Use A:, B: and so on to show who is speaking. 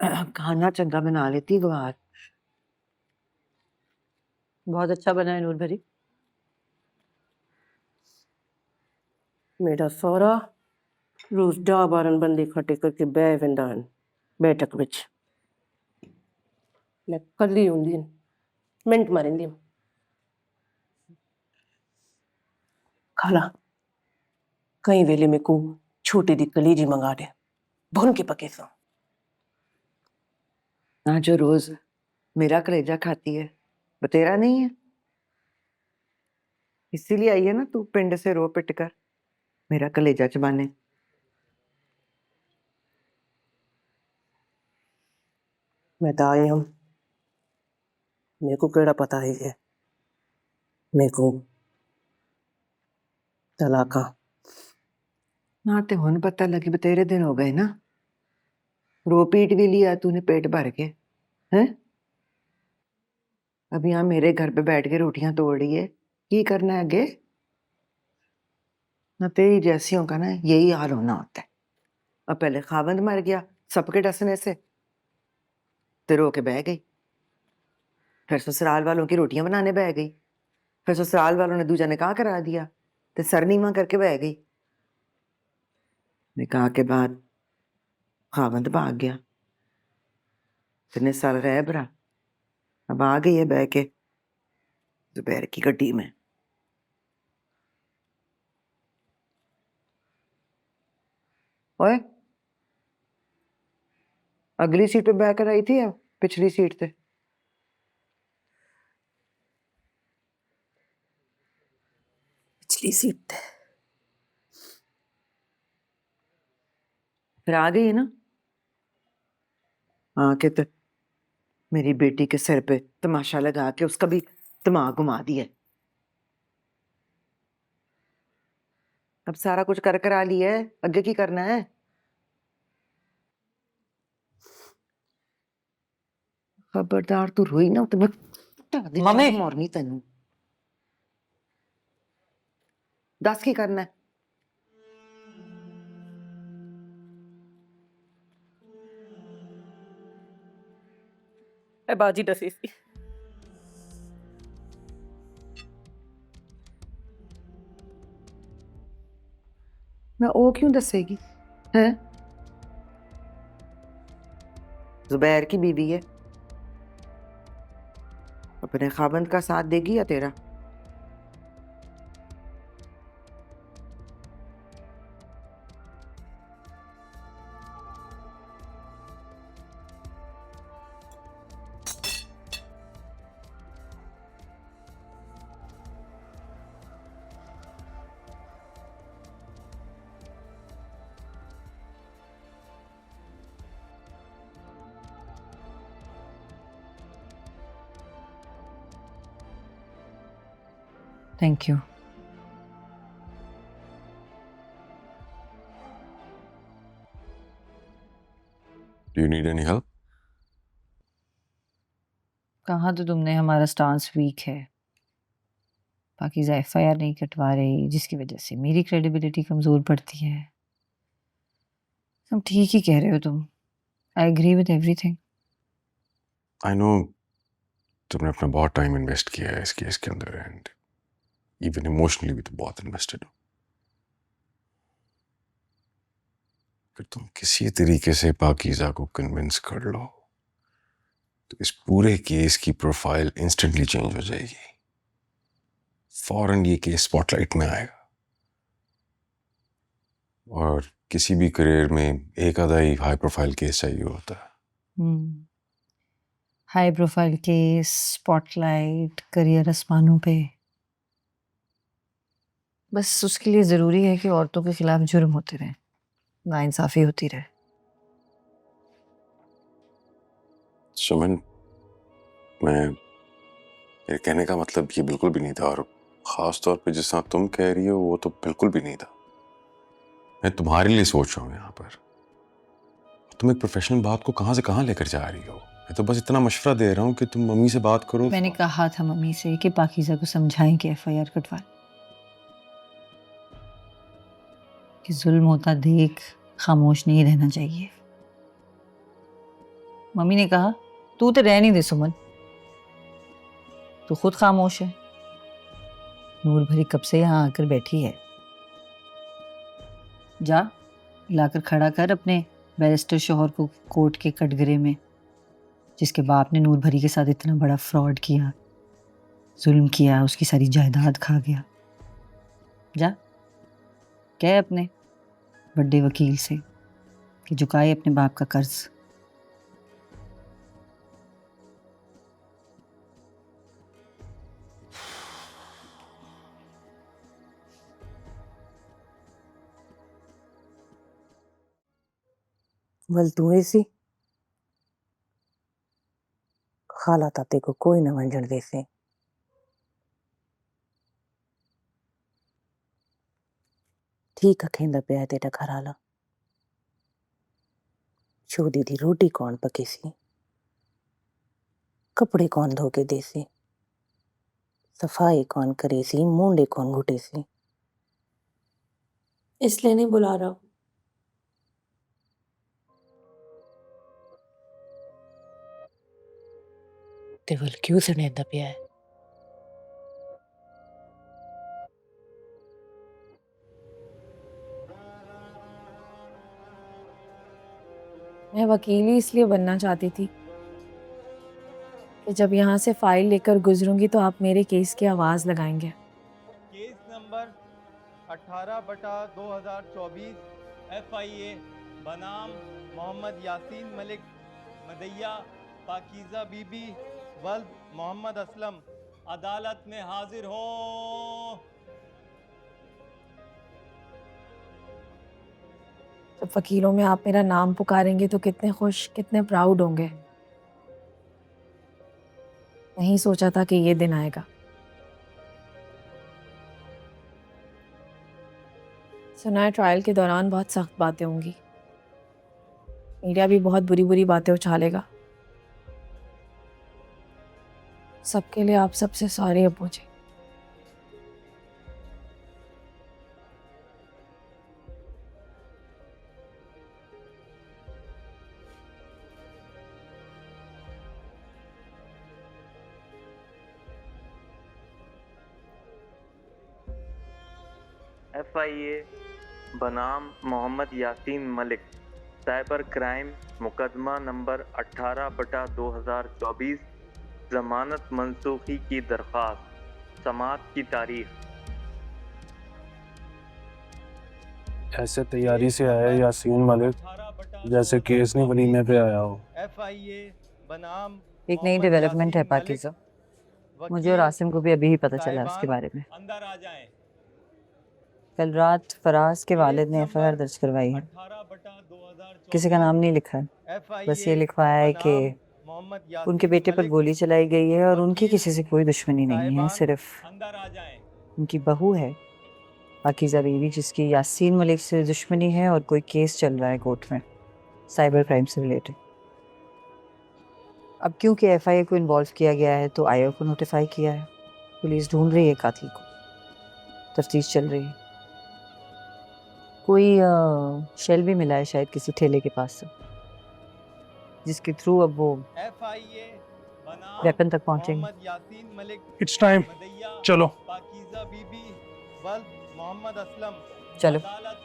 A: खाना चंगा बना लेती गवार।
B: बहुत अच्छा बना है नूर भरी। मेरा सौरा रोज डा बारन बंदे इकट्ठे करके बह वेंदा हन बैठक विच। मैं कल्ली हुंदी मिंट मारिंदी खाला कई वेले में को छोटे दी कलेजी मंगा दे भुन के पके सा।
A: ना जो रोज मेरा कलेजा खाती है वो तेरा नहीं है, इसीलिए आई है ना तू पिंड से रो पिट कर मेरा कलेजा चबाने।
B: मैं तो आई हूं, मेरे को केड़ा पता है मेरे को तलाका।
A: ना ते हुन पता लगी बतेरे दिन हो गए ना, रो पीट भी लिया तूने पेट भर के हैं। अब यहाँ मेरे घर पे बैठ के रोटियां तोड़ रही है, की करना है आगे? ना तेरी जैसियों का ना यही हाल होना होता है। अब पहले खावंद मर गया सबके डसने से, ते रो के बह गई, फिर ससुराल वालों की रोटियां बनाने बह गई, फिर ससुराल वालों ने दूजा निकाह करा दिया, ते सर नीवा करके बह गई। निकाह के बाद खावंद भाग गया, इतने साल रह बरा, अब आ गई है बह के दोपहर की गड्डी में। ओए, अगली सीट पे बैठकर आई थी या पिछली सीट पे?
B: पिछली सीट
A: फिर आ गई है ना, आके तो मेरी बेटी के सिर पे तमाशा लगा के उसका भी दिमाग घुमा दिया। अब सारा कुछ कर करा लिया है, आगे की करना है? खबरदार तू रोई ना तो मैं
C: मम्मी
A: मारनी तेनू। दस की करना है?
B: बाजी दसी सी।
A: मैं ओ क्यों दसेगी हैं? जुबैर की बीवी है, अपने खाबंद का साथ देगी या तेरा?
C: Thank you.
D: Do you need any help?
C: कहा तो तुमने हमारा स्टांस वीक है, पाकिज़ा एफआईआर नहीं कटवा रही जिसकी वजह से मेरी क्रेडिबिलिटी कमजोर पड़ती है। तुम ठीक ही कह रहे हो, तुम I agree with everything.
D: I know तुमने अपना बहुत टाइम इन्वेस्ट किया है इस केस के अंदर एंड इवन इमोशनली भी तो बहुत इन्वेस्टेड हो। अगर तुम किसी तरीके से पाकीज़ा को कन्विंस कर लो तो इस पूरे केस की प्रोफाइल इंस्टेंटली चेंज हो जाएगी, फौरन ये केस स्पॉटलाइट में आएगा। और किसी भी करियर में एक आधा ही हाई प्रोफाइल केस चाहिए होता है।
C: High profile case, spotlight, career आसमानों पे, बस उसके लिए ज़रूरी है कि औरतों के खिलाफ जुर्म होते रहे, नाइंसाफ़ी होती रहे।
D: सुमन, मेरे कहने का मतलब ये बिल्कुल भी नहीं था, और ख़ास तौर पे जिस तरह तुम कह रही हो वो तो बिल्कुल भी नहीं था। मैं तुम्हारे लिए सोच रहा हूँ यहाँ पर, तुम एक प्रोफेशनल बात को कहाँ से कहाँ लेकर जा रही हो। मैं तो बस इतना मशवरा दे रहा हूँ कि तुम मम्मी से बात करो।
C: मैंने कहा था मम्मी से कि पाकीज़ा को समझाएं कि एफआईआर कटवा, कि जुल्म होता देख खामोश नहीं रहना चाहिए। मम्मी ने कहा तू तो रह नहीं दे सुमन, तू खुद खामोश है। नूर भरी कब से यहाँ आकर बैठी है। जा लाकर खड़ा कर अपने बैरिस्टर शोहर को कोर्ट के कटघरे में, जिसके बाप ने नूर भरी के साथ इतना बड़ा फ्रॉड किया, जुल्म किया, उसकी सारी जायदाद खा गया। जा कह अपने बड़े वकील से कि चुकाए अपने बाप का कर्ज।
B: वल तू ऐसी खाला ताते को कोई न वंजन देसे। ठीक अखेंदा पे है तेरा घर आला। छोदी दी रोटी कौन पकेसी, कपड़े कौन धो के देसी, सफाई कौन करेसी, मुंडे कौन घुटेसी।
E: इसलिए नहीं बुला रहा हूँ।
B: ते वल क्यों सनेंदा पे है।
E: मैं वकील ही इसलिए बनना चाहती थी कि जब यहाँ से फाइल लेकर गुजरूंगी तो आप मेरे केस की आवाज़ लगाएंगे।
F: केस नंबर 18/2024 FIA बनाम मोहम्मद यासीन मलिक मदैया पाकीज़ा बीबी वल्द मोहम्मद असलम अदालत में हाजिर हो।
E: जब वकीलों में आप मेरा नाम पुकारेंगे तो कितने खुश, कितने प्राउड होंगे। नहीं सोचा था कि ये दिन आएगा। सुना है ट्रायल के दौरान बहुत सख्त बातें होंगी, मीडिया भी बहुत बुरी बुरी बातें उछालेगा। सबके लिए आप सबसे सॉरी अब्बू जी।
F: FIA बनाम मोहम्मद यासीन मलिक साइबर क्राइम मुकदमा नंबर 18/2024 जमानत मनसूखी की दरख्वास्त समाअत की तारीख।
G: ऐसे तैयारी से आया यासीन मलिक जैसे केस नहीं वलीमे पे आया हो।
F: FIA बनाम
C: एक नई डेवलपमेंट है पाकीज़ा, मुझे और आसिम को भी अभी ही पता चला उसके बारे में।
F: अंदर आ जाएं।
C: कल रात फराज के वालिद ने FIR दर्ज करवाई है। किसी का नाम नहीं लिखा है, बस ये लिखवाया है कि उनके बेटे पर गोली चलाई गई है और उनकी किसी से कोई दुश्मनी नहीं है, सिर्फ उनकी बहू है पाकीज़ा बीवी जिसकी यासीन मलिक से दुश्मनी है और कोई केस चल रहा है कोर्ट में साइबर क्राइम से रिलेटेड। अब क्योंकि FIA को इन्वॉल्व किया गया है तो IO को नोटिफाई किया है। पुलिस ढूंढ रही है कातिल को, तफ्तीश चल रही है। कोई शेल भी मिला है शायद किसी ठेले के पास से, जिसके थ्रू अब वो वेपन तक पहुंचेंगे।
G: इट्स टाइम, चलो।
F: पाकीज़ा बीबी वल्द मोहम्मद असलम
C: चलो।
F: अदालत